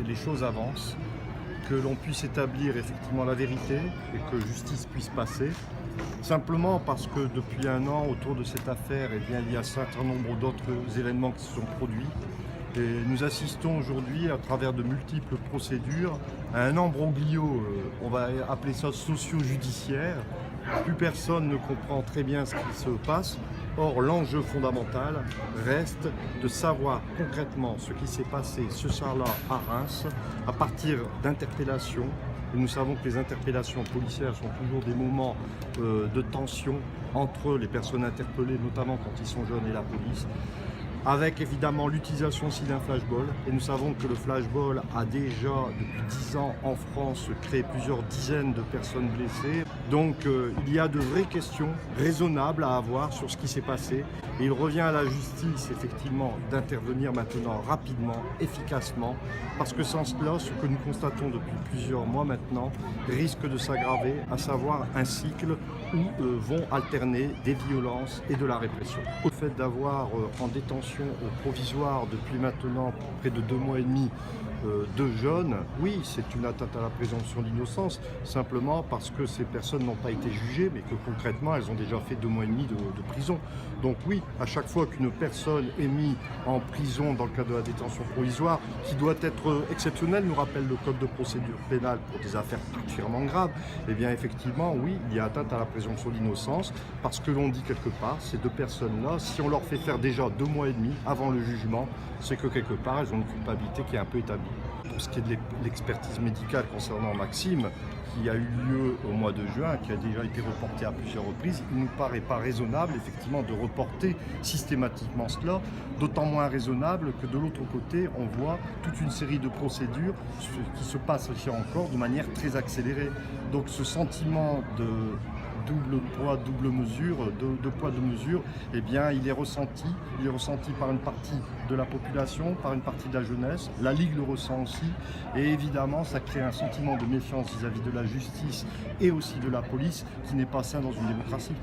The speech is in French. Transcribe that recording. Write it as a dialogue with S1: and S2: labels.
S1: les choses avancent, que l'on puisse établir effectivement la vérité et que justice puisse passer. Simplement parce que depuis un an, autour de cette affaire, eh bien, il y a un certain nombre d'autres événements qui se sont produits. Et nous assistons aujourd'hui, à travers de multiples procédures, à un embroglio, on va appeler ça socio-judiciaire. Plus personne ne comprend très bien ce qui se passe. Or, l'enjeu fondamental reste de savoir concrètement ce qui s'est passé ce soir-là à Reims, à partir d'interpellations. Et nous savons que les interpellations policières sont toujours des moments de tension entre les personnes interpellées, notamment quand ils sont jeunes, et la police, avec évidemment l'utilisation aussi d'un flashball. Et nous savons que le flashball a déjà, depuis 10 ans en France, créé plusieurs dizaines de personnes blessées. Donc il y a de vraies questions raisonnables à avoir sur ce qui s'est passé. Et il revient à la justice, effectivement, d'intervenir maintenant rapidement, efficacement, parce que sans cela, ce que nous constatons depuis plusieurs mois maintenant risque de s'aggraver, à savoir un cycle où vont alterner des violences et de la répression. Le fait d'avoir en détention au provisoire depuis maintenant près de 2 mois et demi de jeunes, oui, c'est une atteinte à la présomption d'innocence, simplement parce que ces personnes n'ont pas été jugées, mais que concrètement, elles ont déjà fait 2 mois et demi de prison. Donc oui, à chaque fois qu'une personne est mise en prison dans le cadre de la détention provisoire, qui doit être exceptionnelle, nous rappelle le code de procédure pénale pour des affaires particulièrement graves, eh bien effectivement, oui, il y a atteinte à la présomption d'innocence, parce que l'on dit quelque part, ces 2 personnes-là, si on leur fait faire déjà 2 mois et demi avant le jugement, c'est que quelque part, elles ont une culpabilité qui est un peu établie. Pour ce qui est de l'expertise médicale concernant Maxime, qui a eu lieu au mois de juin, qui a déjà été reportée à plusieurs reprises, il ne nous paraît pas raisonnable effectivement de reporter systématiquement cela, d'autant moins raisonnable que de l'autre côté, on voit toute une série de procédures qui se passent ici encore de manière très accélérée. Donc ce sentiment de double poids, double mesure, de poids, de mesure, eh bien il est ressenti par une partie de la population, par une partie de la jeunesse, la Ligue le ressent aussi, et évidemment ça crée un sentiment de méfiance vis-à-vis de la justice et aussi de la police qui n'est pas sain dans une démocratie.